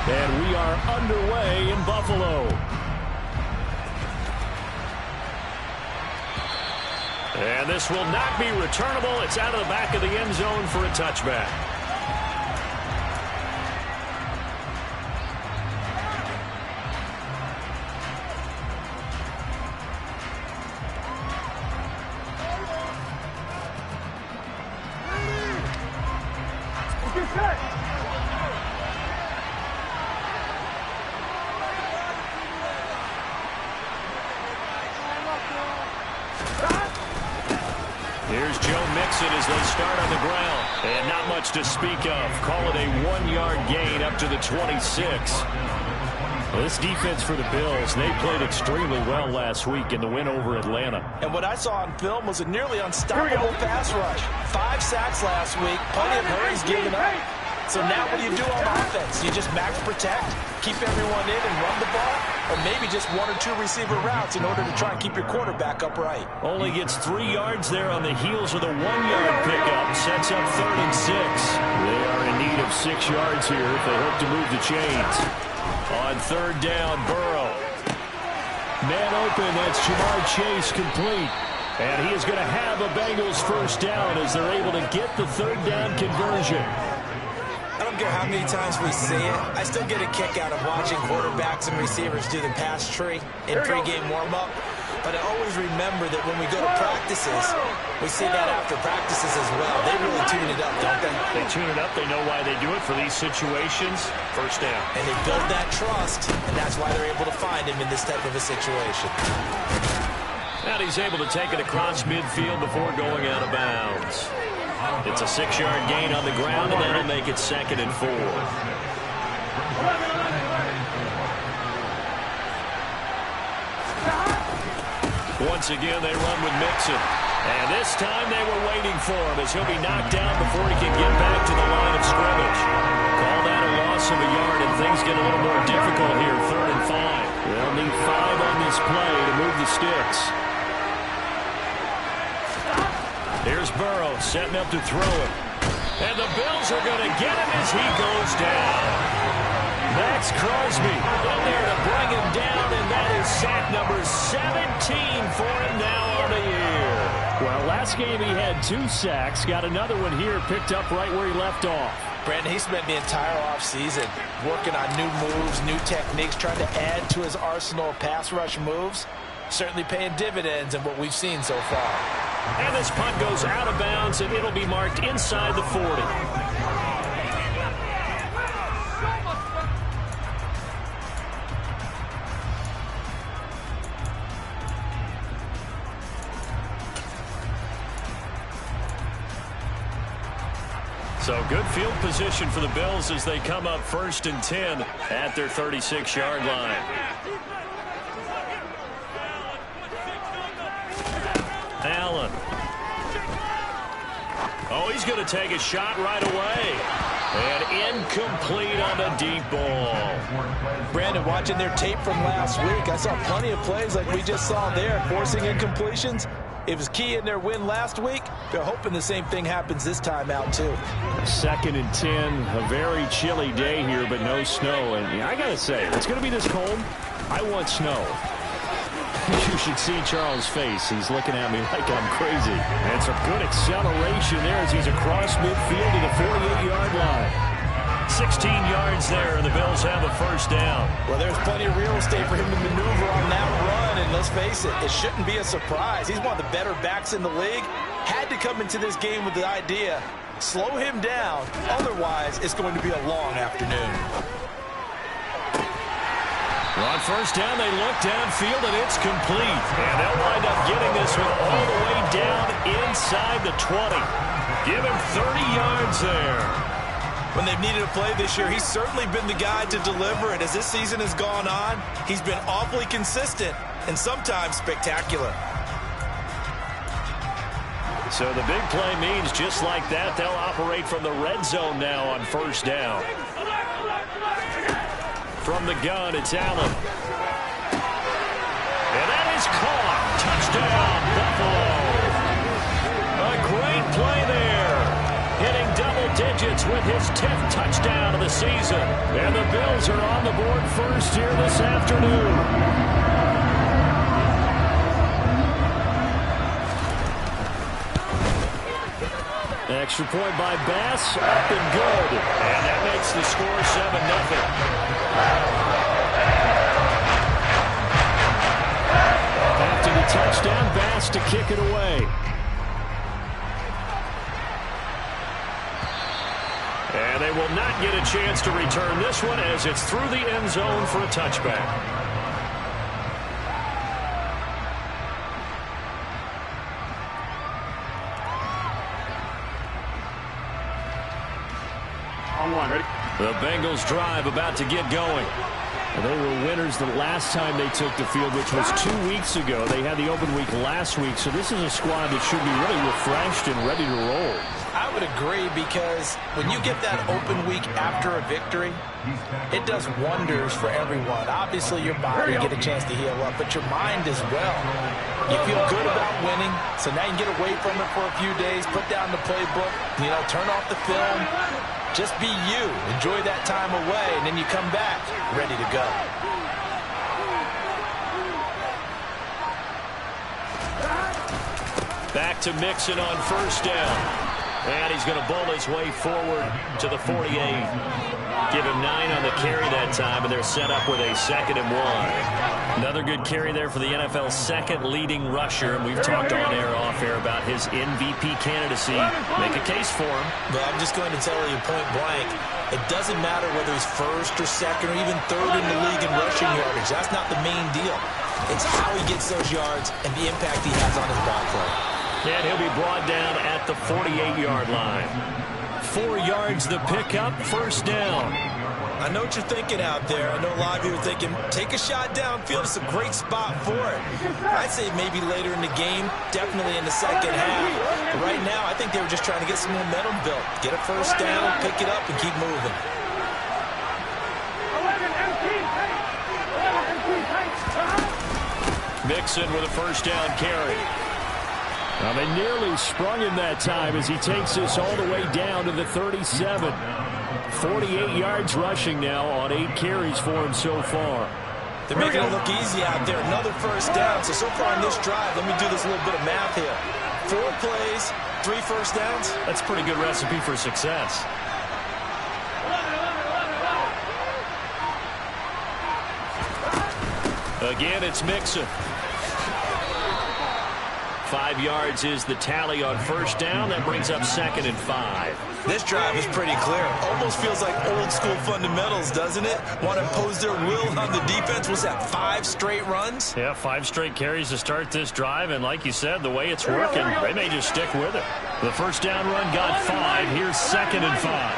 And we are underway in Buffalo. And this will not be returnable. It's out of the back of the end zone for a touchback. Here's Joe Mixon as they start on the ground. And not much to speak of. Call it a 1-yard gain up to the 26. Well, this defense for the Bills, they played extremely well last week in the win over Atlanta. And what I saw on film was a nearly unstoppable pass rush. 5 sacks last week, plenty of hurries given up. So now what do you do on offense? You just max protect, keep everyone in and run the ball, or maybe just 1 or 2 receiver routes in order to try and keep your quarterback upright. Only gets 3 yards there on the heels of the 1-yard pickup. Sets up 3rd and 6. They are in need of 6 yards here if they hope to move the chains. On 3rd down, Burrow. Man open, that's Jamar Chase complete. And he is going to have a Bengals first down as they're able to get the 3rd down conversion. I don't care how many times we see it. I still get a kick out of watching quarterbacks and receivers do the pass tree in pregame warm-up. But I always remember that when we go to practices, we see that after practices as well. They really tune it up, don't they? They tune it up. They know why they do it for these situations. First down. And they build that trust, and that's why they're able to find him in this type of a situation. And he's able to take it across midfield before going out of bounds. It's a 6-yard gain on the ground, and that'll make it 2nd and 4. Once again, they run with Mixon. And this time they were waiting for him as he'll be knocked down before he can get back to the line of scrimmage. Call that a loss of a yard, and things get a little more difficult here, 3rd and 5. They'll need 5 on this play to move the sticks. Here's Burrow setting up to throw it. And the Bills are going to get him as he goes down. Max Crosby in there to bring him down, and that is sack number 17 for him now on the year. Well, last game he had 2 sacks. Got another one here picked up right where he left off. Brandon, he spent the entire offseason working on new moves, new techniques, trying to add to his arsenal of pass rush moves. Certainly paying dividends in what we've seen so far. And this punt goes out of bounds, and it'll be marked inside the 40. So good field position for the Bills as they come up 1st and 10 at their 36-yard line. Allen. Oh, he's going to take a shot right away. And incomplete on the deep ball. Brandon, watching their tape from last week, I saw plenty of plays like we just saw there, forcing incompletions. It was key in their win last week. They're hoping the same thing happens this time out, too. 2nd and 10, a very chilly day here, but no snow. And yeah, I got to say, if it's going to be this cold, I want snow. You should see Charles' face. He's looking at me like I'm crazy. And some good acceleration there as he's across midfield to the 48-yard line. 16 yards there, and the Bills have a first down. Well, there's plenty of real estate for him to maneuver on that run, and let's face it, it shouldn't be a surprise. He's one of the better backs in the league. Had to come into this game with the idea, slow him down, otherwise it's going to be a long afternoon. On first down, they look downfield, and it's complete. And they'll wind up getting this one all the way down inside the 20. Give him 30 yards there. When they've needed a play this year, he's certainly been the guy to deliver it. As this season has gone on, he's been awfully consistent and sometimes spectacular. So the big play means just like that, they'll operate from the red zone now on first down. From the gun, it's Allen. And that is caught. Touchdown, Buffalo. A great play there. Hitting double digits with his 10th touchdown of the season. And the Bills are on the board first here this afternoon. Extra point by Bass, up and good. And that makes the score 7-0. After the touchdown, Bass to kick it away. And they will not get a chance to return this one as it's through the end zone for a touchback. The Bengals drive about to get going. They were winners the last time they took the field, which was 2 weeks ago. They had the open week last week, so this is a squad that should be really refreshed and ready to roll. I would agree, because when you get that open week after a victory, it does wonders for everyone. Obviously, your body get a chance to heal up, but your mind as well. You feel good about winning, so now you can get away from it for a few days, put down the playbook, turn off the film. Just be you. Enjoy that time away, and then you come back ready to go. Back to Mixon on first down. And he's going to bowl his way forward to the 48. Give him 9 on the carry that time, and they're set up with a 2nd and 1. Another good carry there for the NFL's second leading rusher, and we've talked on air, off air about his MVP candidacy. Make a case for him. Well, I'm just going to tell you point blank, it doesn't matter whether he's first or second or even third in the league in rushing yardage. That's not the main deal. It's how he gets those yards and the impact he has on his ball play. And he'll be brought down at the 48-yard line. 4 yards the pickup, first down. I know what you're thinking out there. I know a lot of you are thinking, take a shot downfield. It's a great spot for it. I'd say maybe later in the game, definitely in the second half. But right now, I think they were just trying to get some momentum built. Get a first down, pick it up, and keep moving. Mixon with a first down carry. Now they nearly sprung him that time as he takes this all the way down to the 37. 48 yards rushing now on 8 carries for him so far. They're making it look easy out there. Another first down. So far in this drive, let me do this little bit of math here. 4 plays, 3 first downs. That's a pretty good recipe for success. Again, it's Mixon. 5 yards is the tally on first down. That brings up 2nd and 5. This drive is pretty clear. Almost feels like old school fundamentals, doesn't it? Want to impose their will on the defense. Was that 5 straight runs? Yeah, 5 straight carries to start this drive. And like you said, the way it's working, they may just stick with it. The first down run got 5. Here's 2nd and 5.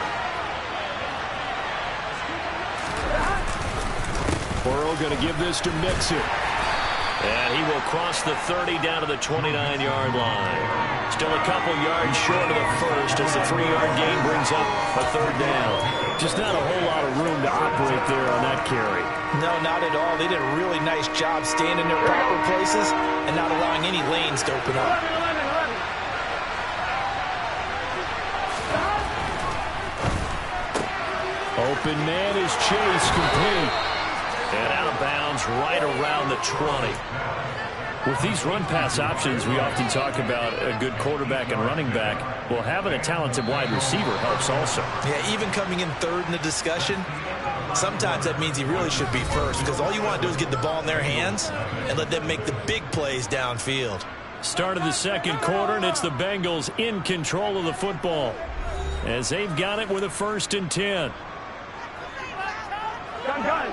Burrow going to give this to Mixon. And he will cross the 30 down to the 29-yard line. Still a couple yards short of the first as the 3-yard gain brings up a 3rd down. Just not a whole lot of room to operate there on that carry. No, not at all. They did a really nice job staying in their proper places and not allowing any lanes to open up. Open man is Chase, complete. And out of bounds right around the 20. With these run-pass options, we often talk about a good quarterback and running back. Well, having a talented wide receiver helps also. Yeah, even coming in 3rd in the discussion, sometimes that means he really should be first, because all you want to do is get the ball in their hands and let them make the big plays downfield. Start of the 2nd quarter, and it's the Bengals in control of the football as they've got it with a 1st and 10. Gun.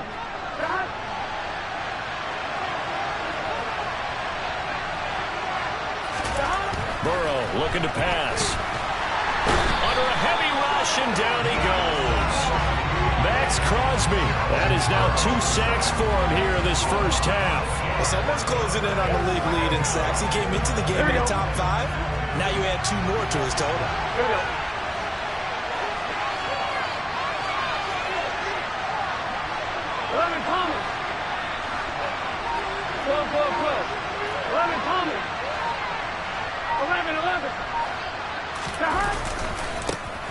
Burrow looking to pass. Under a heavy rush, and down he goes. Max Crosby. That is now 2 sacks for him here in this first half. Well, someone's closing in on the league lead in sacks. He came into the game in the top 5. Now you add 2 more to his total.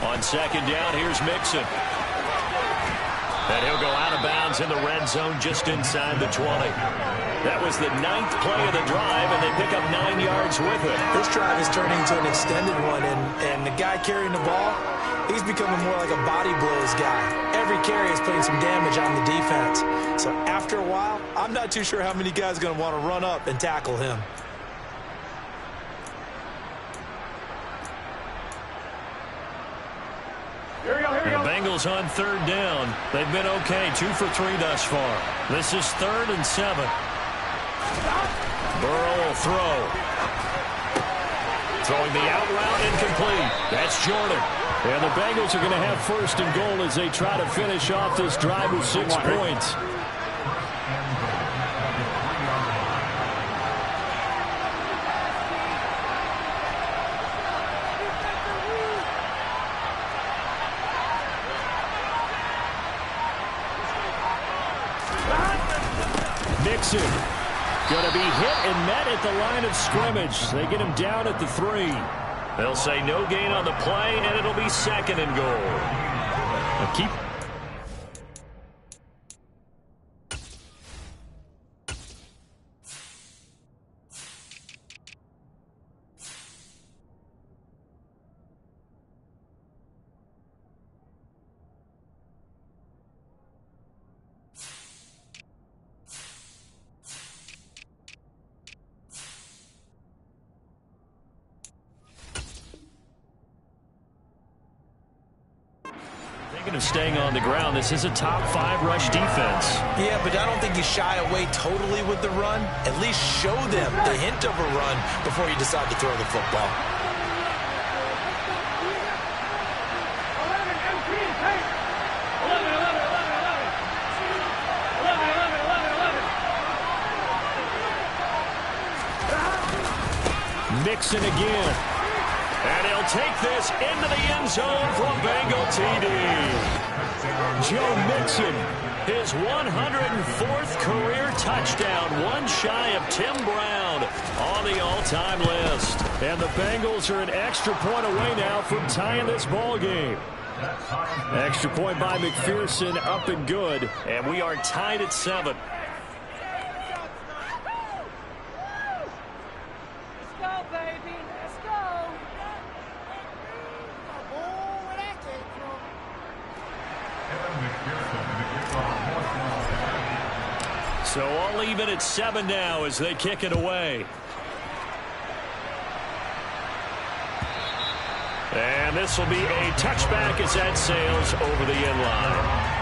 On On second down, here's Mixon. And he'll go out of bounds in the red zone just inside the 20. That was the 9th play of the drive, and they pick up 9 yards with it. This drive is turning into an extended one, and the guy carrying the ball, he's becoming more like a body blows guy. Every carry is putting some damage on the defense. So after a while, I'm not too sure how many guys are going to want to run up and tackle him. The Bengals on third down. They've been okay, 2 for 3 thus far. This is 3rd and 7. Burrow will throw. Throwing the out route, incomplete. That's Jordan. And the Bengals are going to have 1st and goal as they try to finish off this drive with 6 points. Mixon going to be hit and met at the line of scrimmage. They get him down at the 3. They'll say no gain on the play, and it'll be 2nd and goal. Now keep. Of staying on the ground. This is a top 5 rush defense. Yeah, but I don't think you shy away totally with the run. At least show them the hint of a run before you decide to throw the football. Mixon again. And he'll take this into the end zone from Bengal TD. Joe Mixon, his 104th career touchdown, one shy of Tim Brown on the all-time list. And the Bengals are an extra point away now from tying this ball game. Extra point by McPherson, up and good. And we are tied at 7. So all even at 7 now as they kick it away. And this will be a touchback as that sails over the end line.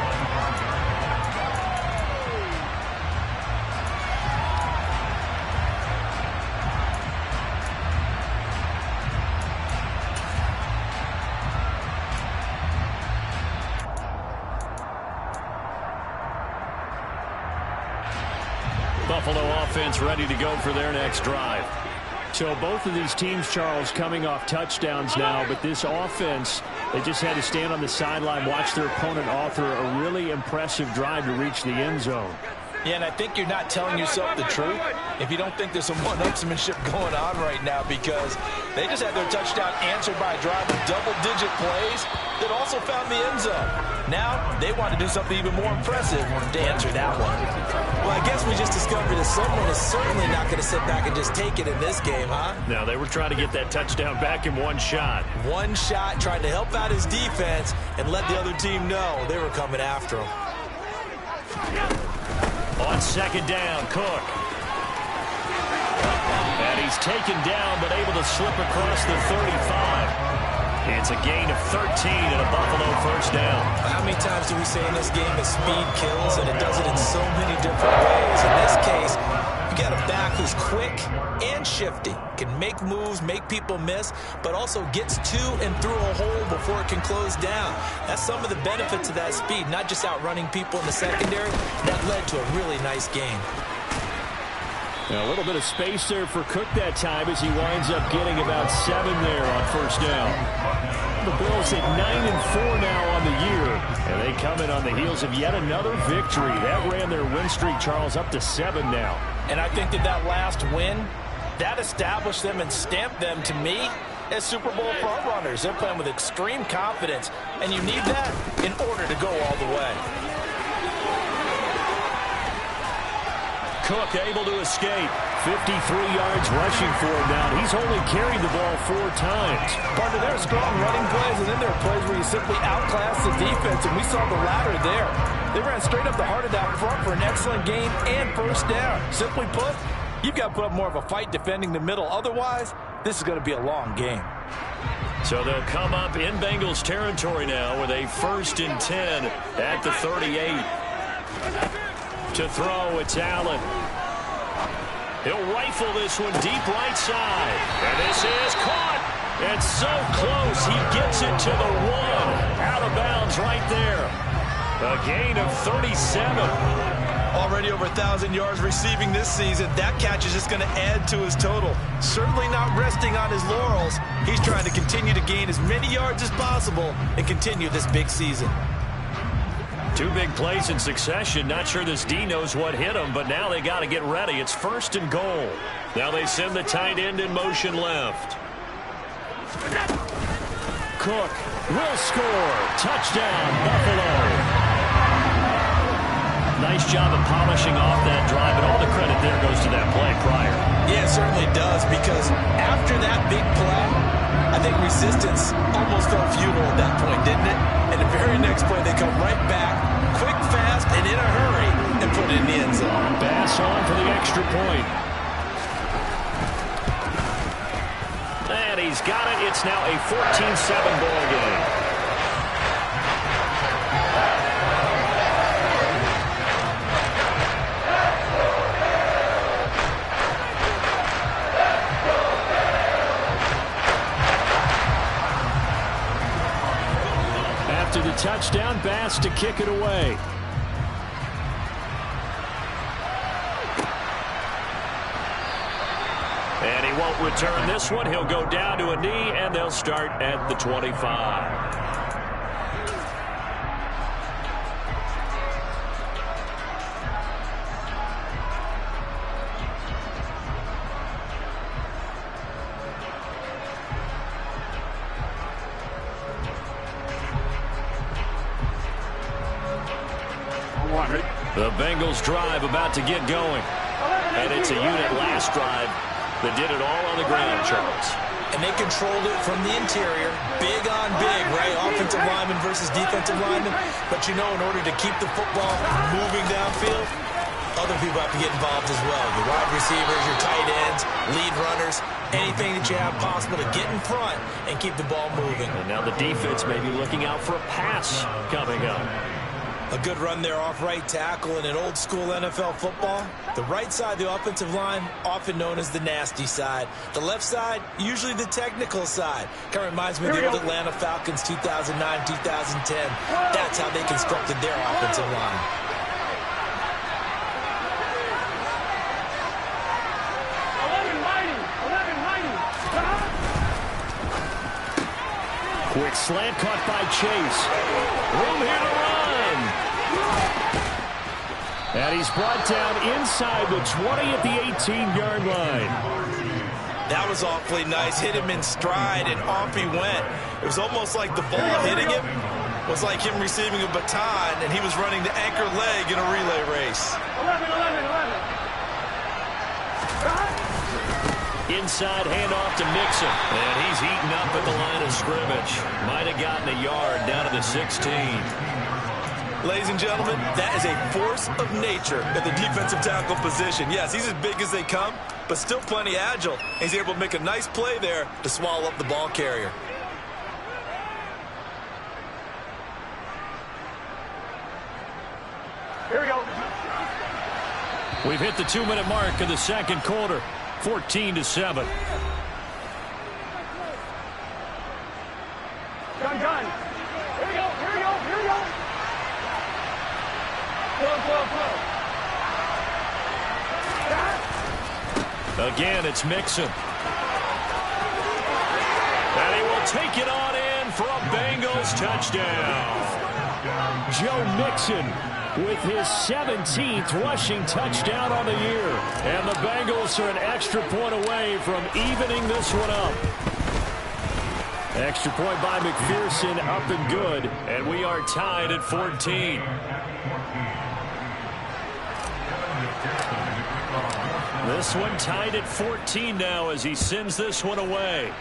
Buffalo offense ready to go for their next drive. So both of these teams, Charles, coming off touchdowns now, but this offense, they just had to stand on the sideline, watch their opponent author a really impressive drive to reach the end zone. Yeah, and I think you're not telling yourself the truth if you don't think there's some one-upsmanship going on right now, because they just had their touchdown answered by a drive of double-digit plays that also found the end zone. Now they want to do something even more impressive to answer that one. Well, I guess we just discovered that someone is certainly not going to sit back and just take it in this game, huh? No, they were trying to get that touchdown back in one shot. One shot, trying to help out his defense and let the other team know they were coming after him. On second down, Cook. And he's taken down, but able to slip across the 35. It's a gain of 13 and a Buffalo first down. How many times do we say in this game that speed kills, and it does it in so many different ways? In this case, you got a back who's quick and shifty, can make moves, make people miss, but also gets to and through a hole before it can close down. That's some of the benefits of that speed, not just outrunning people in the secondary. That led to a really nice game. Now a little bit of space there for Cook that time as he winds up getting about 7 there on first down. The Bills at 9-4 now on the year, and they come in on the heels of yet another victory. That ran their win streak, Charles, up to 7 now. And I think that last win, that established them and stamped them, to me, as Super Bowl frontrunners. They're playing with extreme confidence, and you need that in order to go all the way. Cook able to escape. 53 yards rushing for him now. He's only carried the ball 4 times. Partner, there are strong running plays, and then there are plays where you simply outclass the defense, and we saw the latter there. They ran straight up the heart of that front for an excellent gain and first down. Simply put, you've got to put up more of a fight defending the middle. Otherwise, this is going to be a long game. So they'll come up in Bengals territory now with a 1st and 10 at the 38. To throw, it's Allen. He'll rifle this one deep right side. And this is caught. And so close, he gets it to the 1. Out of bounds right there. A gain of 37. Already over 1,000 yards receiving this season. That catch is just going to add to his total. Certainly not resting on his laurels. He's trying to continue to gain as many yards as possible and continue this big season. 2 big plays in succession. Not sure this D knows what hit him, but now they got to get ready. It's 1st and goal. Now they send the tight end in motion left. Cook will score. Touchdown, Buffalo. Nice job of polishing off that drive, and all the credit there goes to that play prior. Yeah, it certainly does, because after that big play, I think resistance almost felt futile at that point, didn't it? And the very next play, they come right back, quick, fast, and in a hurry, and put it in the end zone. Bass on for the extra point. And he's got it. It's now a 14-7 ball game. After the touchdown, Bass to kick it away. And he won't return this one. He'll go down to a knee, and they'll start at the 25. The Bengals drive about to get going. And it's a unit last drive that did it all on the ground, Charles. And they controlled it from the interior. Big on big, right? Offensive lineman versus defensive lineman. But you know, in order to keep the football moving downfield, other people have to get involved as well. Your wide receivers, your tight ends, lead runners, anything that you have possible to get in front and keep the ball moving. And now the defense may be looking out for a pass coming up. A good run there off right tackle in an old-school NFL football. The right side of the offensive line, often known as the nasty side. The left side, usually the technical side. Kind of reminds me of the old Atlanta Falcons 2009, 2010. That's how they constructed their offensive line. Quick slant caught by Chase. Room here to run. And he's brought down inside the 20 at the 18-yard line. That was awfully nice. Hit him in stride, and off he went. It was almost like the ball hitting him was like him receiving a baton, and he was running the anchor leg in a relay race. 11. Inside handoff to Mixon. And he's eaten up at the line of scrimmage. Might have gotten a yard down to the 16. Ladies and gentlemen, that is a force of nature at the defensive tackle position. Yes, he's as big as they come, but still plenty agile. He's able to make a nice play there to swallow up the ball carrier. Here we go. We've hit the 2-minute mark of the second quarter. 14-7. Gun. Here we go. Flow. Again, it's Mixon. And he will take it on in for a Bengals touchdown. Joe Mixon with his 17th rushing touchdown on the year. And the Bengals are an extra point away from evening this one up. Extra point by McPherson, up and good. And we are tied at 14. This one tied at 14 now as he sends this one away.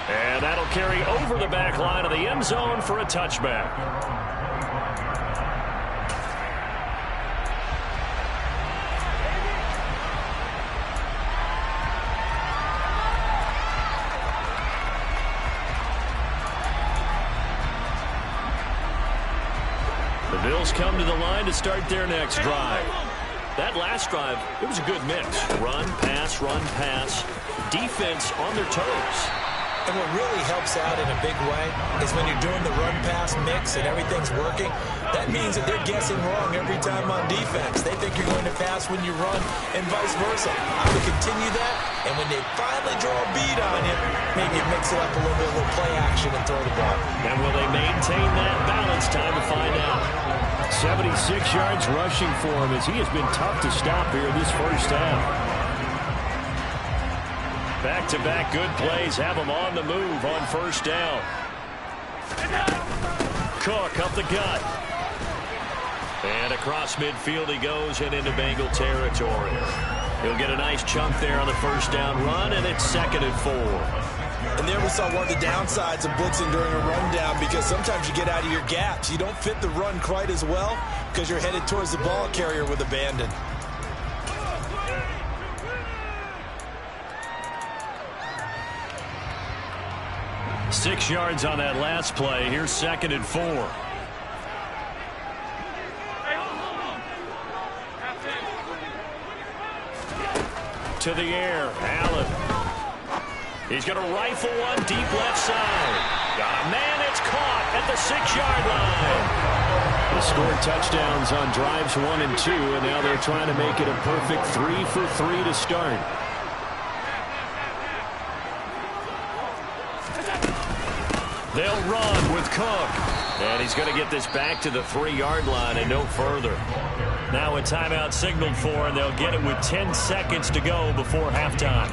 And that'll carry over the back line of the end zone for a touchback. The Bills come to the line to start their next drive. That last drive, it was a good mix. Run, pass, defense on their toes. And what really helps out in a big way is when you're doing the run-pass mix and everything's working, that means that they're guessing wrong every time on defense. They think you're going to pass when you run and vice versa. I would continue that, and when they finally draw a bead on you, maybe you mix it up a little bit, a little play action and throw the ball. And will they maintain that balance? Time to find out. 76 yards rushing for him as he has been tough to stop here this first half. Back-to-back good plays have him on the move on first down. Cook up the gut. And across midfield he goes and into Bengal territory. He'll get a nice chunk there on the first down run, and it's 2nd and 4. And there we saw one of the downsides of blitzing during a rundown, because sometimes you get out of your gaps. You don't fit the run quite as well because you're headed towards the ball carrier with abandon. Six yards on that last play. Here's 2nd and 4. To the air, Allen. He's going to rifle one deep left side. Got a man, it's caught at the 6-yard line. They scored touchdowns on drives 1 and 2, and now they're trying to make it a perfect 3 for 3 to start. They'll run with Cook. And he's going to get this back to the 3-yard line and no further. Now a timeout signaled for, and they'll get it with 10 seconds to go before halftime.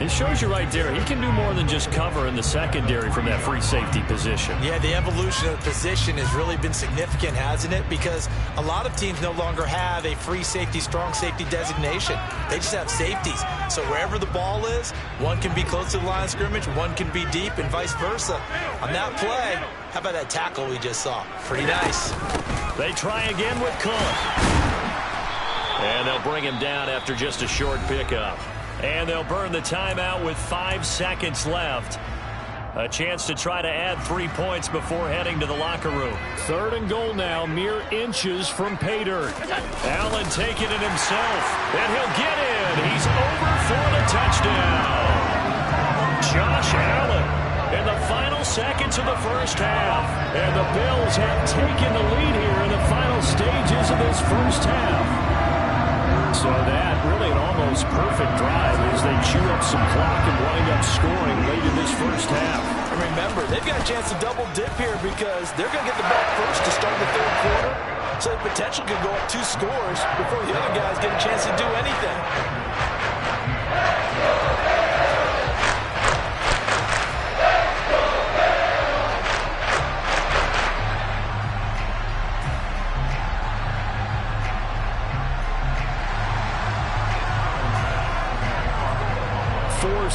It shows you right there, he can do more than just cover in the secondary from that free safety position. Yeah, the evolution of the position has really been significant, hasn't it? Because a lot of teams no longer have a free safety, strong safety designation. They just have safeties. So wherever the ball is, one can be close to the line of scrimmage, one can be deep, and vice versa. On that play, how about that tackle we just saw? Pretty nice. They try again with Cook. And they'll bring him down after just a short pickup. And they'll burn the timeout with 5 seconds left. A chance to try to add 3 points before heading to the locker room. 3rd and goal now, mere inches from pay dirt. Allen taking it himself, and he'll get in. He's over for the touchdown. Josh Allen in the final seconds of the first half. And the Bills have taken the lead here in the final stages of this first half. So that really an almost perfect drive as they chew up some clock and wind up scoring late in this first half. And remember, they've got a chance to double dip here because they're going to get the ball first to start the 3rd quarter. So the potential could go up 2 scores before the other guys get a chance to do anything.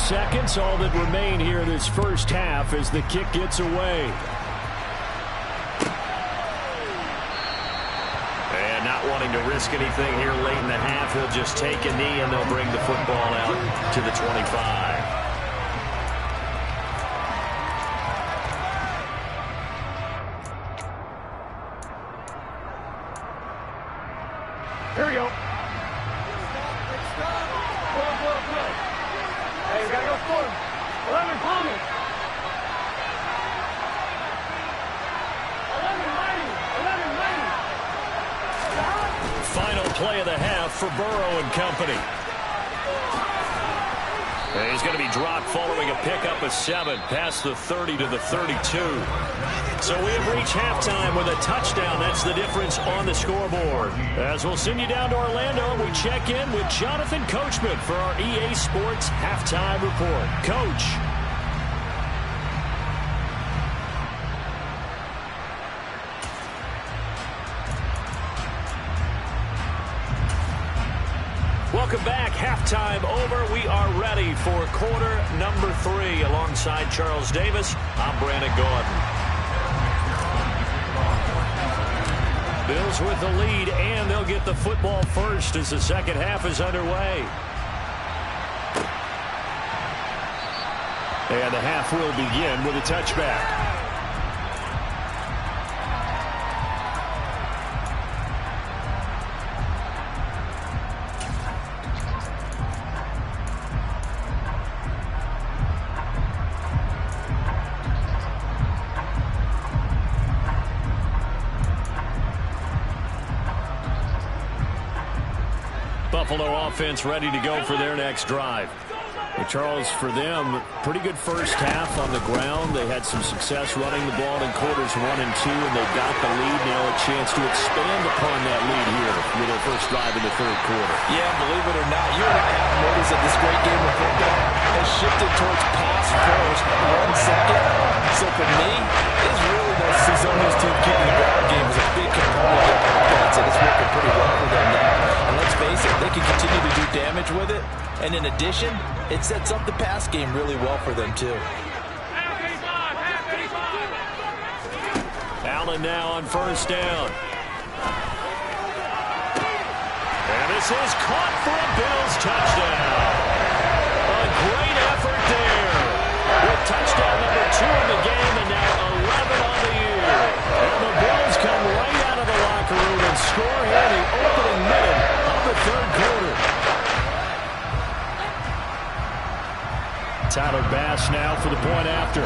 Seconds, all that remain here in this first half as the kick gets away. And not wanting to risk anything here late in the half, he'll just take a knee and they'll bring the football out to the 25. Here we go. Hey, we gotta go score. 11 Palmer. 11 90. Final play of the half for Burrow and company. And he's going to be dropped following a pickup of 7 past the 30 to the 32. So we have reached halftime with a touchdown. That's the difference on the scoreboard. As we'll send you down to Orlando, and we check in with Jonathan Coachman for our EA Sports Halftime Report. Coach. Welcome back. Halftime over. We are ready for quarter number 3. Alongside Charles Davis, I'm Brandon Gaudin. Bills with the lead, and they'll get the football first as the second half is underway. And the half will begin with a touchback. Buffalo offense ready to go for their next drive. Well, Charles, for them, pretty good first half on the ground. They had some success running the ball in quarters 1 and 2, and they got the lead. Now a chance to expand upon that lead here with their first drive in the third quarter. Yeah, believe it or not, you and I have noticed that this great game of football has shifted towards pass first, 1 second. So for me, it's really that Zoni's team keeping the ground game is a big component of the offense, and it's working pretty well for them now. And let's face it, they can continue to do damage with it. And in addition, it sets up the pass game really well for them, too. Allen now on first down. And this is caught for a Bills touchdown. A great effort there. With touchdown number 2 in the game and now 11 on the year. And the Bills come right out of the locker room and score here in the opening minute of the third quarter. Tyler Bass now for the point after.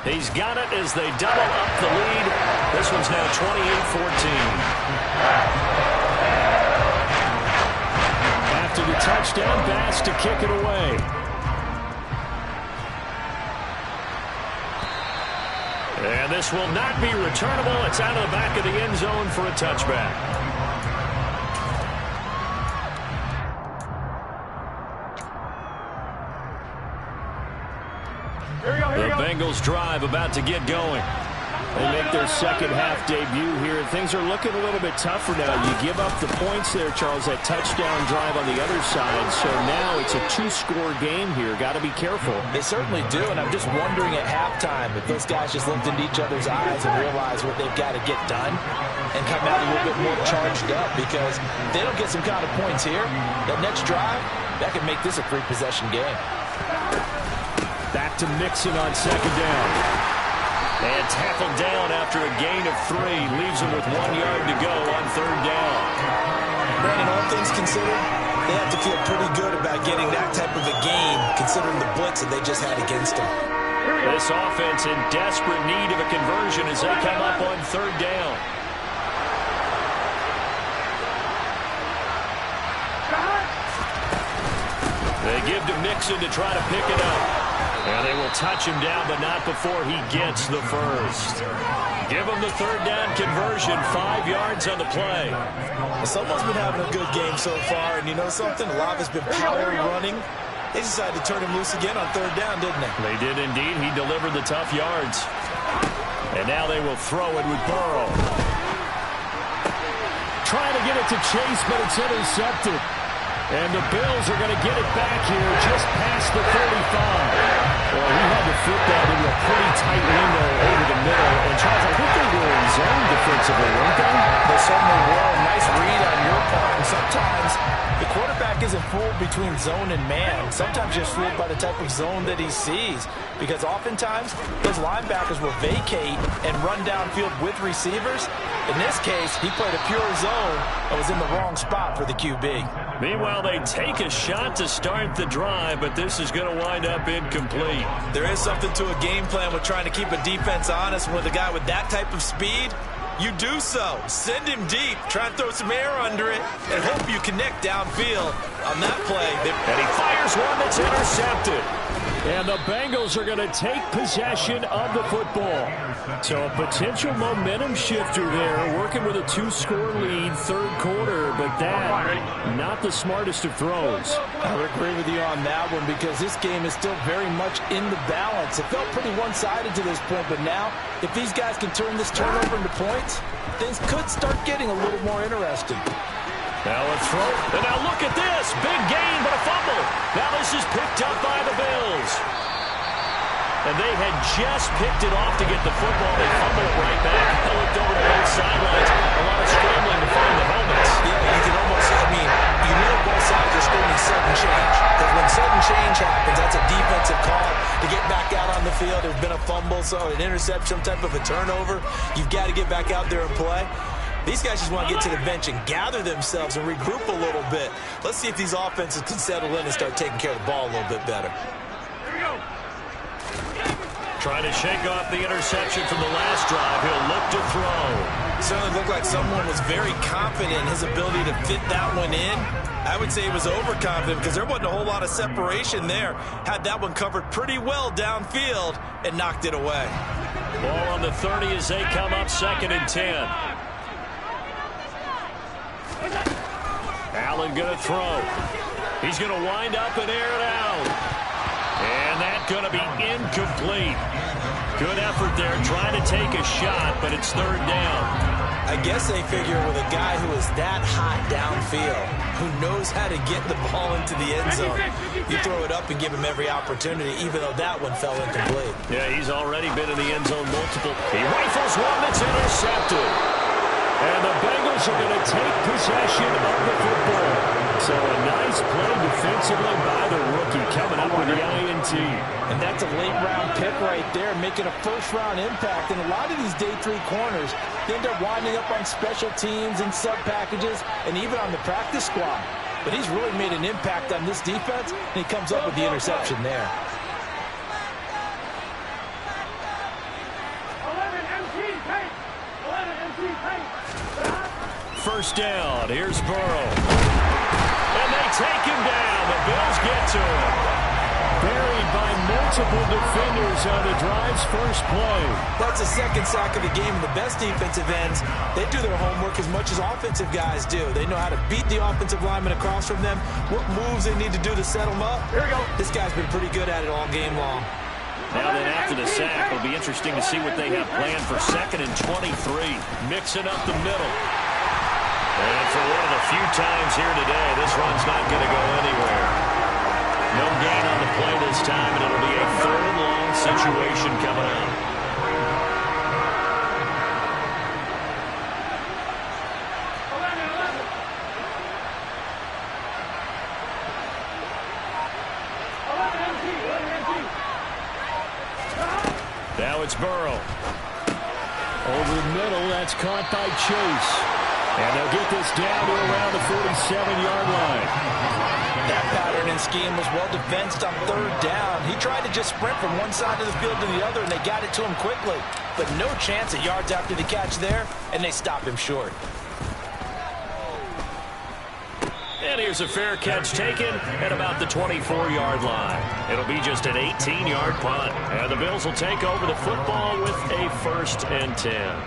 He's got it as they double up the lead. This one's now 28-14. After the touchdown, Bass to kick it away. And this will not be returnable. It's out of the back of the end zone for a touchback. The Bengals drive about to get going. They make their second half debut here. Things are looking a little bit tougher now. You give up the points there, Charles, that touchdown drive on the other side. So now it's a 2-score game here. Got to be careful. They certainly do, and I'm just wondering at halftime if those guys just looked into each other's eyes and realized what they've got to get done and come out a little bit more charged up, because if they don't get some kind of points here, that next drive, that could make this a 3-possession game. Back to Mixon on second down. And tackled down after a gain of 3. Leaves him with 1 yard to go on third down. Brandon, all things considered, they have to feel pretty good about getting that type of a gain, considering the blitz that they just had against them. This offense in desperate need of a conversion as they come up on third down. They give to Mixon to try to pick it up. And they will touch him down, but not before he gets the first. Give him the third down conversion, 5 yards on the play. Someone's been having a good game so far, and you know something? Olave's been power running. They decided to turn him loose again on third down, didn't they? They did indeed. He delivered the tough yards. And now they will throw it with Burrow. Trying to get it to Chase, but it's intercepted. And the Bills are going to get it back here just past the 35. Well, he had to fit that into a pretty tight window over the middle. And, Charles, I think they were in zone defensively, weren't they? They certainly were. Nice read on your part. And sometimes the quarterback isn't fooled between zone and man. Sometimes just fooled by the type of zone that he sees. Because oftentimes, those linebackers will vacate and run downfield with receivers. In this case, he played a pure zone and was in the wrong spot for the QB. Meanwhile, they take a shot to start the drive, but this is going to wind up incomplete. There is something to a game plan with trying to keep a defense honest with a guy with that type of speed. you do so. Send him deep. Try and throw some air under it and hope you connect downfield on that play. And he fires one that's intercepted. And the Bengals are going to take possession of the football. So a potential momentum shifter there, working with a 2-score lead, third quarter, but that, not the smartest of throws. I would agree with you on that one because this game is still very much in the balance. It felt pretty one-sided to this point, but now, if these guys can turn this turnover into points, things could start getting a little more interesting. Now a throw, and now look at this. Big gain, but a fumble. Now this is picked up by the Bills. And they had just picked it off to get the football. They fumble it right back. They looked over to both sidelines. A lot of scrambling to find the helmets. Yeah, you can almost, you know both sides are screaming sudden change. Because when sudden change happens, that's a defensive call to get back out on the field. There's been a fumble, so an interception, some type of a turnover. You've got to get back out there and play. These guys just want to get to the bench and gather themselves and regroup a little bit. Let's see if these offenses can settle in and start taking care of the ball a little bit better. Trying to shake off the interception from the last drive. He'll look to throw. Certainly looked like someone was very confident in his ability to fit that one in. I would say he was overconfident because there wasn't a whole lot of separation there. Had that one covered pretty well downfield and knocked it away. Ball on the 30 as they come up 2nd and 10. Allen going to throw. He's going to wind up and air it out. And that's going to be incomplete. Good effort there trying to take a shot, but it's 3rd down. I guess they figure with a guy who is that hot downfield, who knows how to get the ball into the end zone, you throw it up and give him every opportunity, even though that one fell incomplete. Yeah, he's already been in the end zone multiple. He rifles one that's intercepted. And the Bengals are going to take possession of the football. So a nice play defensively by the rookie coming up with the INT. And that's a late-round pick right there, making a first-round impact. And a lot of these day 3 corners, they end up winding up on special teams and sub-packages and even on the practice squad. But he's really made an impact on this defense, and he comes up with the interception there. First down. Here's Burrow. And they take him down. The Bills get to him. Buried by multiple defenders on the drive's first play. That's the 2nd sack of the game. And the best defensive ends, they do their homework as much as offensive guys do. They know how to beat the offensive lineman across from them, what moves they need to do to set them up. Here we go. This guy's been pretty good at it all game long. Now then, after the sack, it'll be interesting to see what they have planned for 2nd and 23. Mixing up the middle. And for one of the few times here today, this one's not going to go anywhere. No gain on the play this time, and it'll be a 3rd and long situation coming up. Now it's Burrow. Over the middle, that's caught by Chase. And they'll get this down to around the 47-yard line. That pattern and scheme was well defensed on 3rd down. He tried to just sprint from one side of the field to the other, and they got it to him quickly. But no chance at yards after the catch there, and they stop him short. And here's a fair catch taken at about the 24-yard line. It'll be just an 18-yard punt. And the Bills will take over the football with a 1st and 10.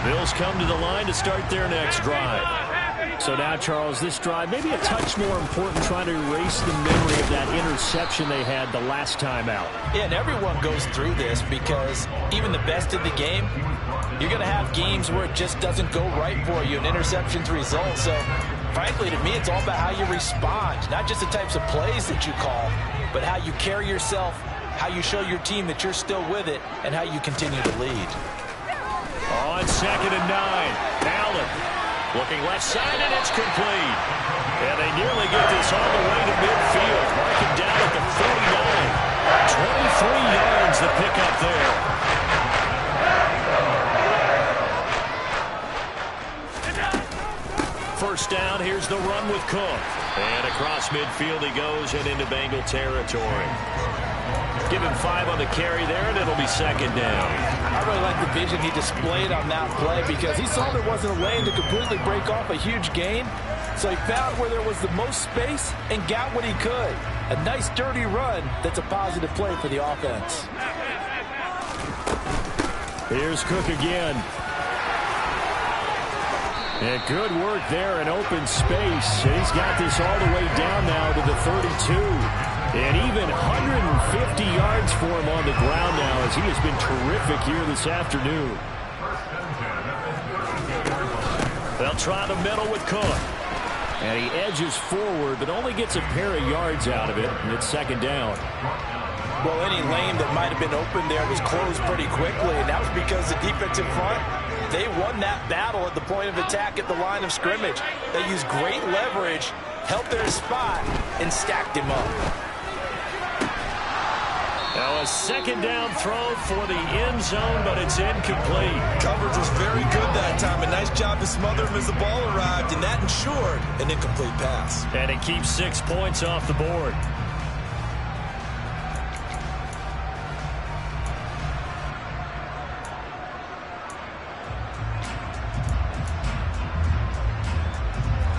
Bills come to the line to start their next drive. So now, Charles, this drive maybe a touch more important, trying to erase the memory of that interception they had the last time out. Yeah, and everyone goes through this because even the best in the game, you're going to have games where it just doesn't go right for you, and interceptions result. So, frankly, to me, it's all about how you respond, not just the types of plays that you call, but how you carry yourself, how you show your team that you're still with it, and how you continue to lead. On 2nd and 9, Allen looking left side, and it's complete. And they nearly get this all the way to midfield. Mark it down at the 49. 23 yards the pickup there. First down down. Here's the run with Cook. And across midfield he goes and into Bengal territory. Give him 5 on the carry there, and it'll be second down. I really like the vision he displayed on that play because he saw there wasn't a lane to completely break off a huge gain. So he found where there was the most space and got what he could. A nice, dirty run that's a positive play for the offense. Here's Cook again. And good work there in open space. And he's got this all the way down now to the 32. And even 150 yards for him on the ground now as he has been terrific here this afternoon. They'll try the middle with Cook. And he edges forward but only gets a pair of yards out of it. And it's second down. Well, any lane that might have been open there was closed pretty quickly. And that was because the defensive front, they won that battle at the point of attack at the line of scrimmage. They used great leverage, held their spot, and stacked him up. Now a second down throw for the end zone, but it's incomplete. Coverage was very good that time. A nice job to smother him as the ball arrived, and that ensured an incomplete pass. And it keeps 6 points off the board.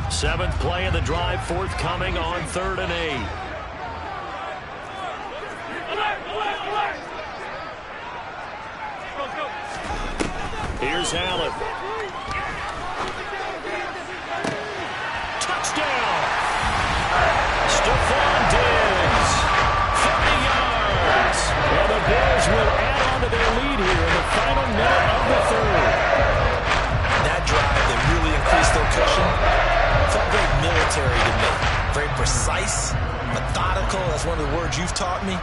Seventh play of the drive forthcoming on 3rd and 8. Here's Allen. Touchdown! Stephon Diggs. 30 yards. And the Bears will add on to their lead here in the final minute of the 3rd. That drive that really increased their cushion felt very military to me. Very precise, methodical. That's one of the words you've taught me.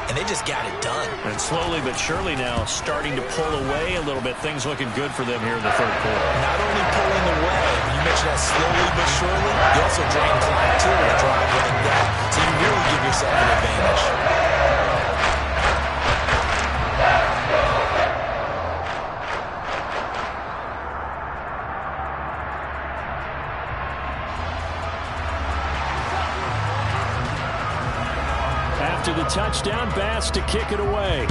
And they just got it done. And slowly but surely now starting to pull away a little bit. Things looking good for them here in the 3rd quarter. Not only pulling away, but you mentioned that slowly but surely, you also drain clock too in a drive like that. So you really give yourself an advantage. After the touchdown, Bass to kick it away.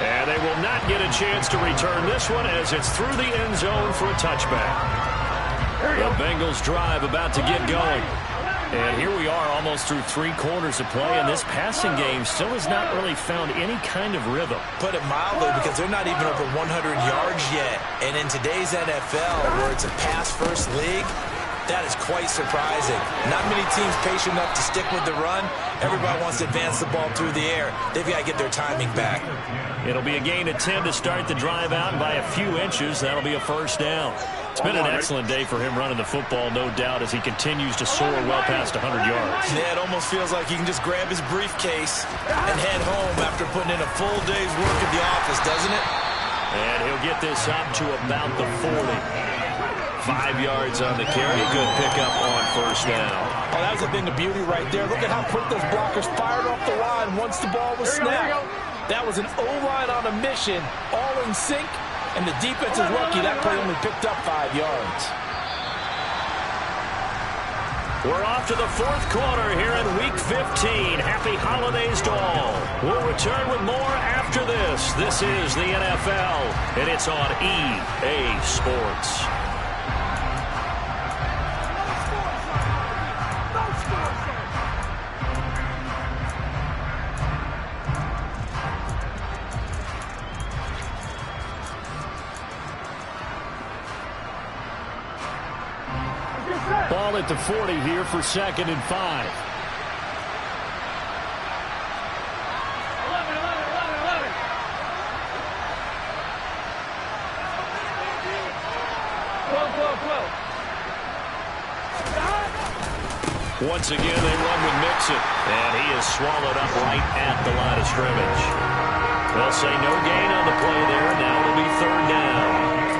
And they will not get a chance to return this one as it's through the end zone for a touchback. The Bengals drive about to get going. And here we are almost through 3 quarters of play, and this passing game still has not really found any kind of rhythm. Put it mildly, because they're not even over 100 yards yet. And in today's NFL, where it's a pass-first league, that is quite surprising. Not many teams patient enough to stick with the run. Everybody wants to advance the ball through the air. They've got to get their timing back. It'll be a gain of 10 to start the drive out, and by a few inches, that'll be a first down. It's been an excellent day for him running the football, no doubt, as he continues to soar well past 100 yards. Yeah, it almost feels like he can just grab his briefcase and head home after putting in a full day's work at the office, doesn't it? And he'll get this up to about the 40. 5 yards on the carry. Good pickup on first down. Oh, that was a thing of beauty right there. Look at how quick those blockers fired off the line once the ball was snapped. That was an O-line on a mission, all in sync, and the defense is lucky that play only picked up 5 yards. We're off to the 4th quarter here in Week 15. Happy holidays to all. We'll return with more after this. This is the NFL, and it's on EA Sports. Ball at the 40 here for 2nd and 5. Once again, they run with Mixon, and he is swallowed up right at the line of scrimmage. They'll say no gain on the play there. Now it'll be 3rd down.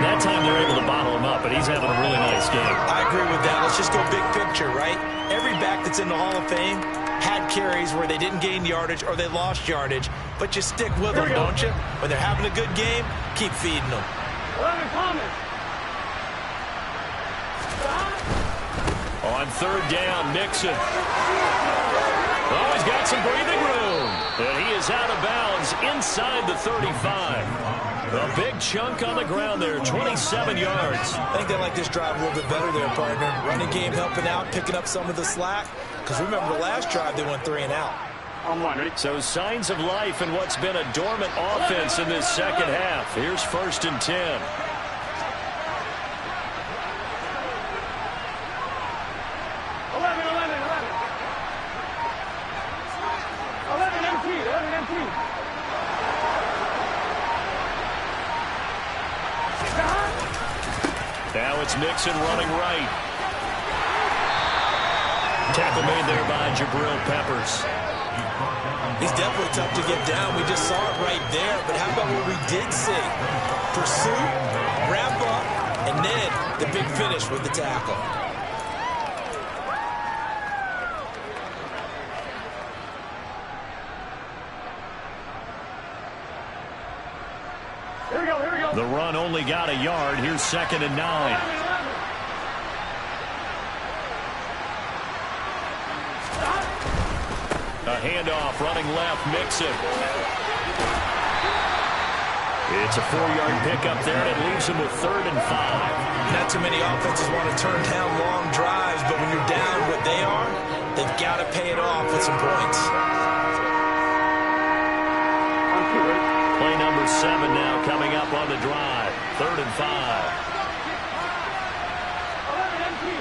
That time they're able to bottle him up, but he's having a really nice game. I agree with that. Let's just go big picture, right? Every back that's in the Hall of Fame had carries where they didn't gain yardage or they lost yardage, but you stick with them, don't you? When they're having a good game, keep feeding them. 11 Thomas. On third down, Mixon. Oh, he's got some breathing room. And he is out of bounds inside the 35. A big chunk on the ground there, 27 yards. I think they like this drive a little bit better there, partner. Running game helping out, picking up some of the slack. Because remember, the last drive they went 3 and out. So signs of life in what's been a dormant offense in this second half. Here's 1st and 10. 11 empty. Now it's Mixon running right. Tackle made there by Jabril Peppers. He's definitely tough to get down. We just saw it right there. But how about what we did see? Pursuit, wrap up, and then the big finish with the tackle. Here we go. The run only got a yard. Here's 2nd and 9. A handoff, running left, Mixon. It's a 4-yard pickup there, and it leaves him with 3rd and 5. Not too many offenses want to turn down long drives, but when you're down what they are, they've got to pay it off with some points. Play number 7 now coming up on the drive. 3rd and 5. 11 empty.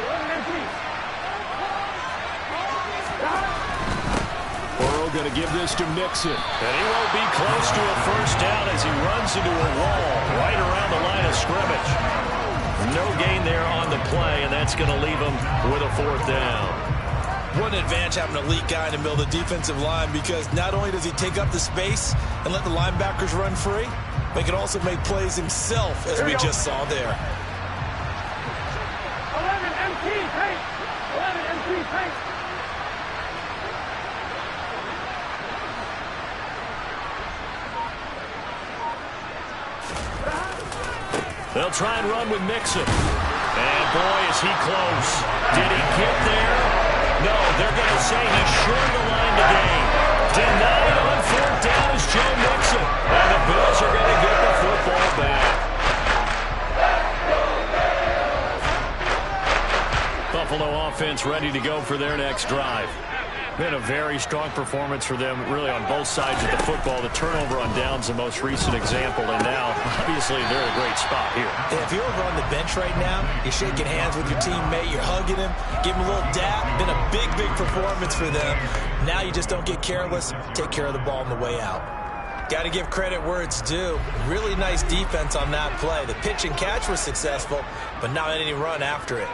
Burrow going to give this to Mixon. And he won't be close to a first down as he runs into a wall right around the line of scrimmage. No gain there on the play, and that's going to leave him with a 4th down. What an advantage having an elite guy in the middle of the defensive line, because not only does he take up the space and let the linebackers run free, but he can also make plays himself, as we just saw there. 11 empty. Paint. They'll try and run with Mixon. And boy, is he close. Did he get there? No, they're going to say he's short the line to gain. Denied on 4th down is Joe Mixon. And the Bills are going to get the football back. Buffalo offense ready to go for their next drive. Been a very strong performance for them, really, on both sides of the football. The turnover on downs, the most recent example, and now, obviously, they're in a great spot here. Yeah, if you're over on the bench right now, you're shaking hands with your teammate, you're hugging him, give him a little dap. Been a big performance for them. Now you just don't get careless. Take care of the ball on the way out. Got to give credit where it's due. Really nice defense on that play. The pitch and catch was successful, but not any run after it.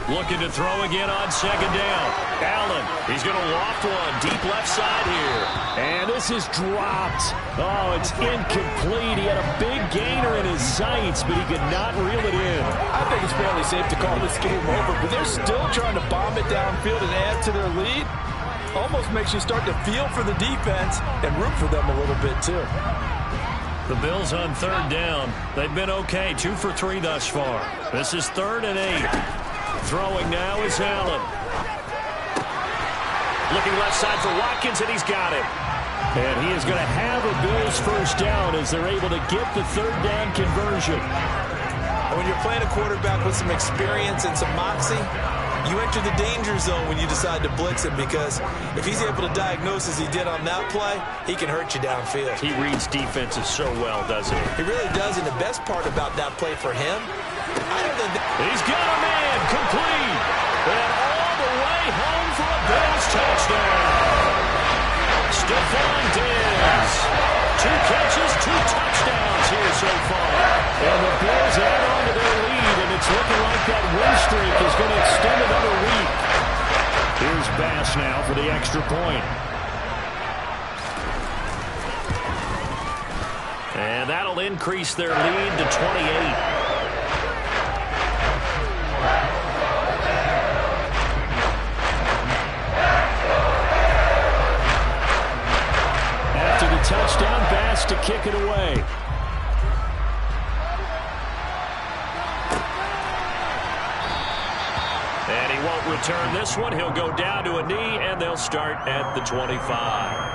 Looking to throw again on 2nd down. Allen, he's going to loft one deep left side here. And this is dropped. Oh, it's incomplete. He had a big gainer in his sights, but he could not reel it in. I think it's fairly safe to call this game over, but they're still trying to bomb it downfield and add to their lead. Almost makes you start to feel for the defense and root for them a little bit, too. The Bills on 3rd down. They've been okay, 2 for 3 thus far. This is 3rd and 8. Throwing now is Allen. Looking left side for Watkins, and he's got it. And he is going to have a Bills first down as they're able to get the 3rd down conversion. When you're playing a quarterback with some experience and some moxie, you enter the danger zone when you decide to blitz him, because if he's able to diagnose as he did on that play, he can hurt you downfield. He reads defenses so well, doesn't he? He really does, and the best part about that play for him, I don't think he's got a man complete. And all the way home for a Bills touchdown. Stephon Diggs. 2 catches, 2 touchdowns here so far. And the Bills add on to their lead, and it's looking like that win streak is going to extend another week. Here's Bass now for the extra point. And that'll increase their lead to 28. And he won't return this one. He'll go down to a knee, and they'll start at the 25.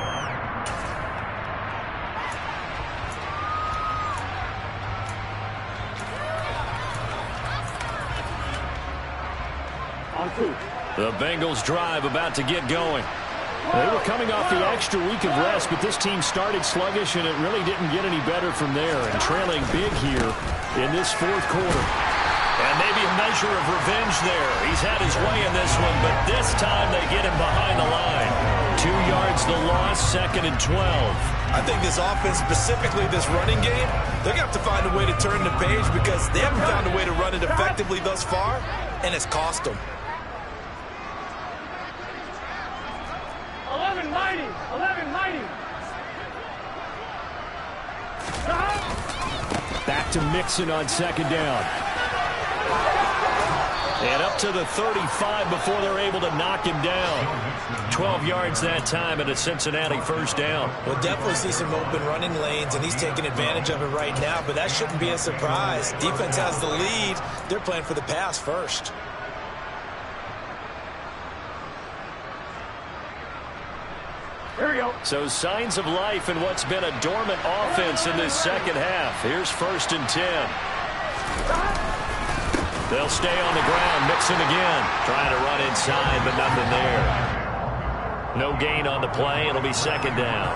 The Bengals drive about to get going. They were coming off the extra week of rest, but this team started sluggish, and it really didn't get any better from there. And trailing big here in this fourth quarter. And maybe a measure of revenge there. He's had his way in this one, but this time they get him behind the line. 2 yards the loss, 2nd and 12. I think this offense, specifically this running game, they're going to have to find a way to turn the page because they haven't found a way to run it effectively thus far, and it's cost them. 11 mighty. Back to Mixon on 2nd down. And up to the 35 before they're able to knock him down. 12 yards that time and a Cincinnati first down. We'll definitely see some open running lanes, and he's taking advantage of it right now, but that shouldn't be a surprise. Defense has the lead. They're playing for the pass first. Here we go. So signs of life in what's been a dormant offense in this second half. Here's 1st and 10. They'll stay on the ground. Mixon again. Trying to run inside, but nothing there. No gain on the play. It'll be 2nd down.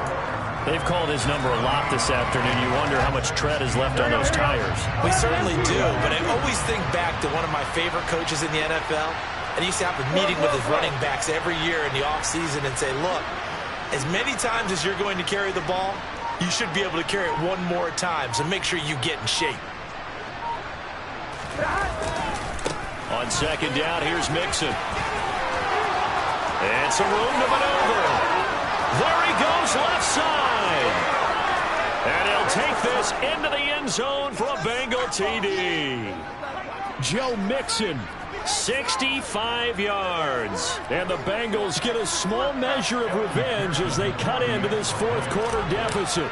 They've called his number a lot this afternoon. You wonder how much tread is left on those tires. We certainly do, but I always think back to one of my favorite coaches in the NFL. And he used to have a meeting with his running backs every year in the offseason and say, look, as many times as you're going to carry the ball, you should be able to carry it one more time, so make sure you get in shape. On 2nd down, here's Mixon. And some room to maneuver. There he goes, left side. And he'll take this into the end zone for a Bengal TD. Joe Mixon, 65 yards. And the Bengals get a small measure of revenge as they cut into this fourth quarter deficit.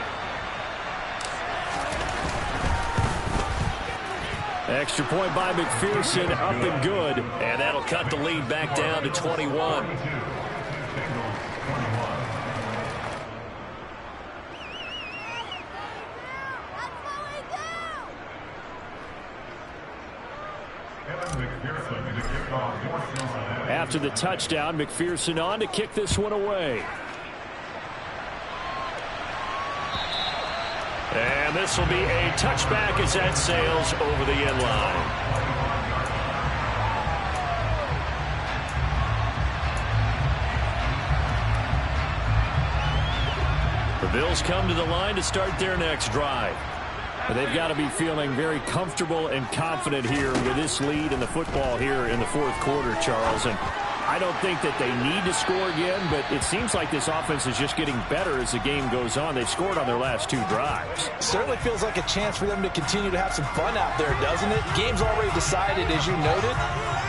Extra point by McPherson, up and good. And that'll cut the lead back down to 21. After the touchdown, McPherson on to kick this one away. And this will be a touchback as that sails over the end line. The Bills come to the line to start their next drive. But they've got to be feeling very comfortable and confident here with this lead in the football here in the fourth quarter, Charles. And I don't think that they need to score again, but it seems like this offense is just getting better as the game goes on. They've scored on their last 2 drives. Certainly feels like a chance for them to continue to have some fun out there, doesn't it? Game's already decided, as you noted.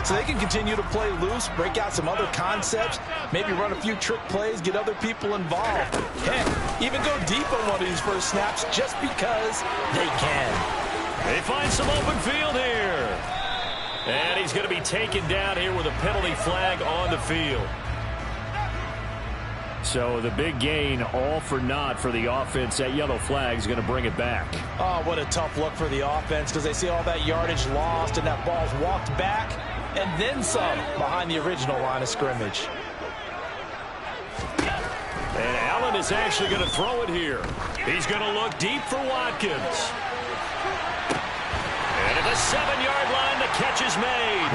So they can continue to play loose, break out some other concepts, maybe run a few trick plays, get other people involved. Heck, even go deep on one of these first snaps just because they can. They find some open field here. And he's going to be taken down here with a penalty flag on the field. So the big gain, all for naught for the offense. That yellow flag is going to bring it back. Oh, what a tough look for the offense because they see all that yardage lost and that ball's walked back and then some behind the original line of scrimmage. And Allen is actually going to throw it here. He's going to look deep for Watkins. And at the 7-yard line, the catch is made.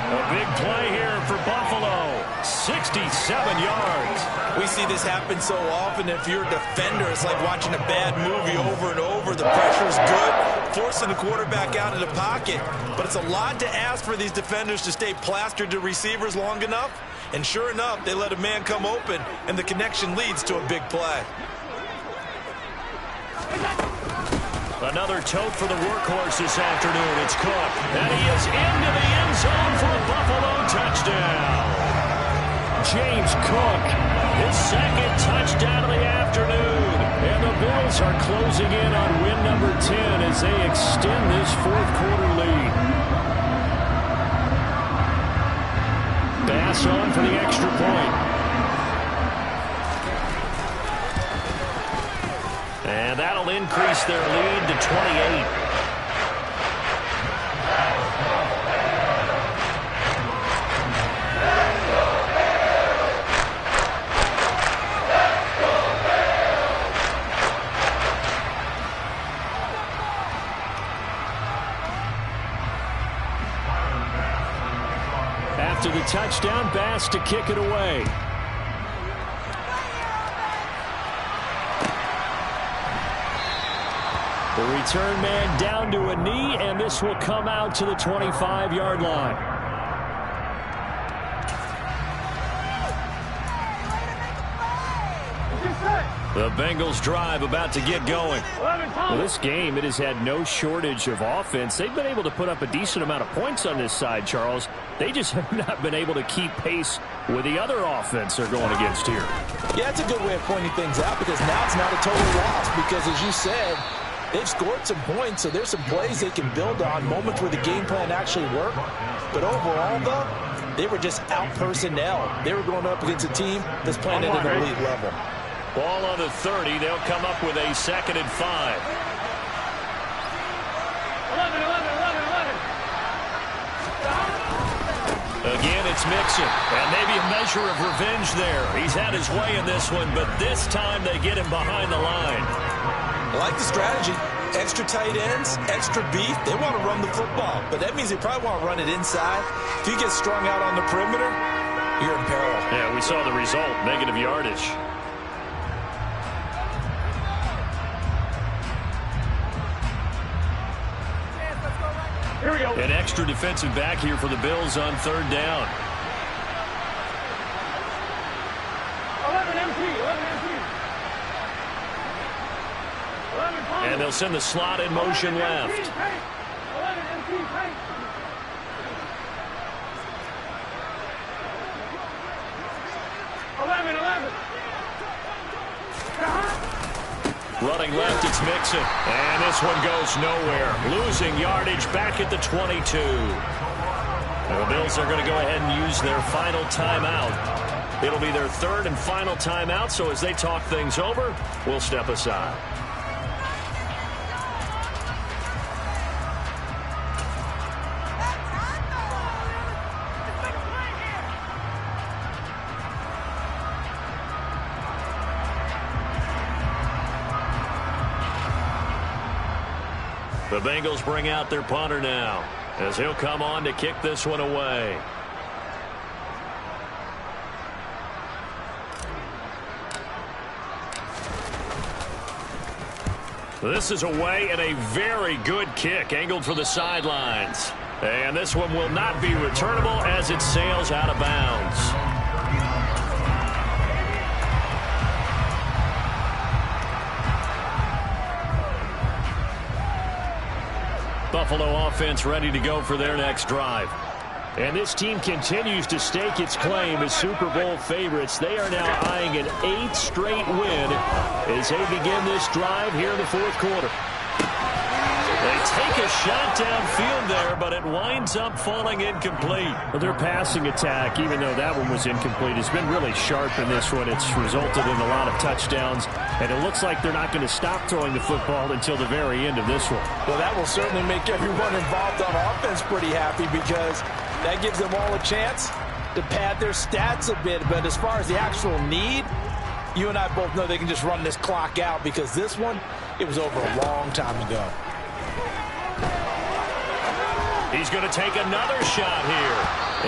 A big play here for Buffalo. 67 yards. We see this happen so often. If you're a defender, it's like watching a bad movie over and over. The pressure's good, forcing the quarterback out of the pocket. But it's a lot to ask for these defenders to stay plastered to receivers long enough. And sure enough, they let a man come open, and the connection leads to a big play. Another tote for the workhorse this afternoon. It's Cook. And he is into the end zone for a Buffalo touchdown. James Cook, his 2nd touchdown of the afternoon. And the Bills are closing in on win number 10 as they extend this fourth quarter lead. pass on for the extra point. And that'll increase their lead to 28. After the touchdown, Bass to kick it away. The return man down to a knee, and this will come out to the 25-yard line. The Bengals drive about to get going. Well, this game, it has had no shortage of offense. They've been able to put up a decent amount of points on this side, Charles. They just have not been able to keep pace with the other offense they're going against here. Yeah, it's a good way of pointing things out because now it's not a total loss because, as you said, they've scored some points, so there's some plays they can build on, moments where the game plan actually worked. But overall, though, they were just out personnel. They were going up against a team that's playing at an elite level. Ball on the 30. They'll come up with a 2nd and 5. 11. Again, it's Mixon. And maybe a measure of revenge there. He's had his way in this one, but this time they get him behind the line. I like the strategy. Extra tight ends, extra beef. They want to run the football, but that means they probably want to run it inside. If you get strung out on the perimeter, you're in peril. Yeah, we saw the result, negative yardage. Here we go. An extra defensive back here for the Bills on 3rd down. 11 MT. And they'll send the slot in motion left. 11 MT. 11. Running left, it's Mixon. And this one goes nowhere. Losing yardage back at the 22. And the Bills are going to go ahead and use their final timeout. It'll be their 3rd and final timeout, so as they talk things over, we'll step aside. The Bengals bring out their punter now as he'll come on to kick this one away. This is away and a very good kick angled for the sidelines. And this one will not be returnable as it sails out of bounds. Buffalo offense ready to go for their next drive. And this team continues to stake its claim as Super Bowl favorites. They are now eyeing an 8th straight win as they begin this drive here in the 4th quarter. They take a shot downfield there, but it winds up falling incomplete. Well, their passing attack, even though that one was incomplete, has been really sharp in this one. It's resulted in a lot of touchdowns, and it looks like they're not going to stop throwing the football until the very end of this one. Well, that will certainly make everyone involved on offense pretty happy because that gives them all a chance to pad their stats a bit. But as far as the actual need, you and I both know they can just run this clock out because this one, it was over a long time ago. He's going to take another shot here.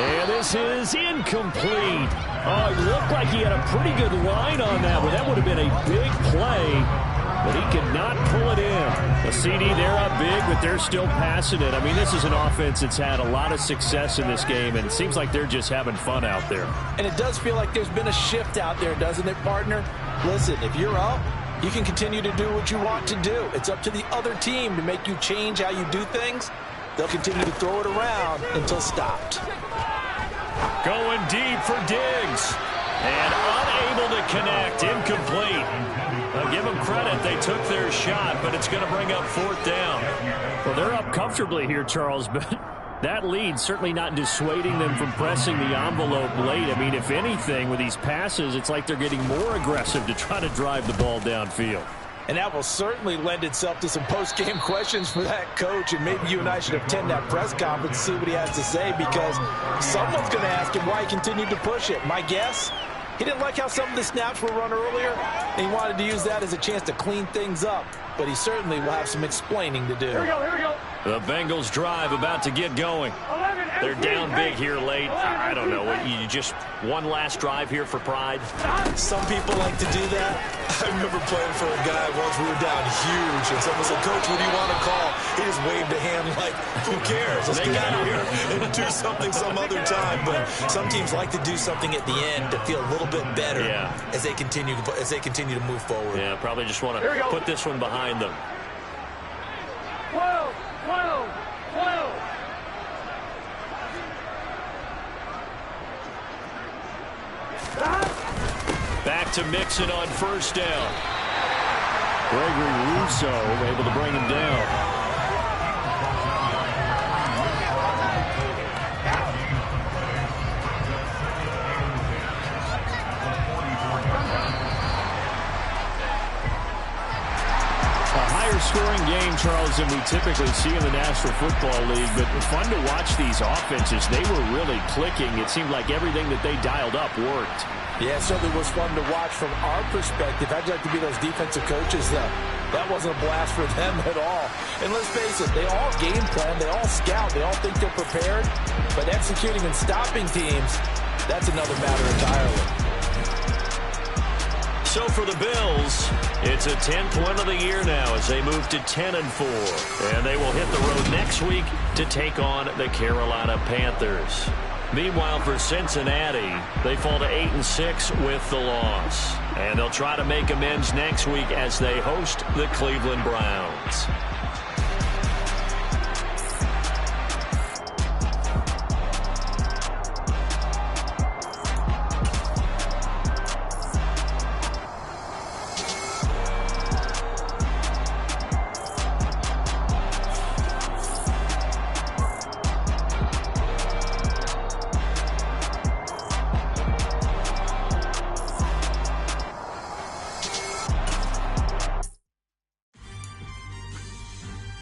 And this is incomplete. Oh, it looked like he had a pretty good line on that, but that would have been a big play. But he could not pull it in. The CD, they're up big, but they're still passing it. I mean, this is an offense that's had a lot of success in this game, and it seems like they're just having fun out there. And it does feel like there's been a shift out there, doesn't it, partner? Listen, if you're up, you can continue to do what you want to do. It's up to the other team to make you change how you do things. They'll continue to throw it around until stopped. Going deep for Diggs. And unable to connect. Incomplete. I'll give them credit. They took their shot, but it's going to bring up 4th down. Well, they're up comfortably here, Charles, but That lead certainly not dissuading them from pressing the envelope late. I mean, if anything, with these passes, it's like they're getting more aggressive to try to drive the ball downfield. And that will certainly lend itself to some post-game questions for that coach. And maybe you and I should attend that press conference and see what he has to say, because someone's going to ask him why he continued to push it. My guess, he didn't like how some of the snaps were run earlier, and he wanted to use that as a chance to clean things up. But he certainly will have some explaining to do. Here we go, here we go. The Bengals drive about to get going. They're down big here late. I don't know. You just one last drive here for pride? Some people like to do that. I remember playing for a guy once. We were down huge, and someone said, "Coach, what do you want to call?" He just waved a hand like, "Who cares? Let's get out of here and do something some other time." But some teams like to do something at the end to feel a little bit better as they continue to move forward. Yeah, probably just want to put this one behind them. 12, 12, 12. Back to Mixon on first down. Gregory Rousseau able to bring him down. Scoring game, Charles, than we typically see in the National Football League, but fun to watch these offenses. They were really clicking. It seemed like everything that they dialed up worked. Yeah, it certainly was fun to watch from our perspective. I'd like to be those defensive coaches, though. That wasn't a blast for them at all. And let's face it, they all game plan, they all scout, they all think they're prepared, but executing and stopping teams, that's another matter entirely. So for the Bills, it's a 10th win of the year now as they move to 10-4. And they will hit the road next week to take on the Carolina Panthers. Meanwhile, for Cincinnati, they fall to 8-6 with the loss. And they'll try to make amends next week as they host the Cleveland Browns.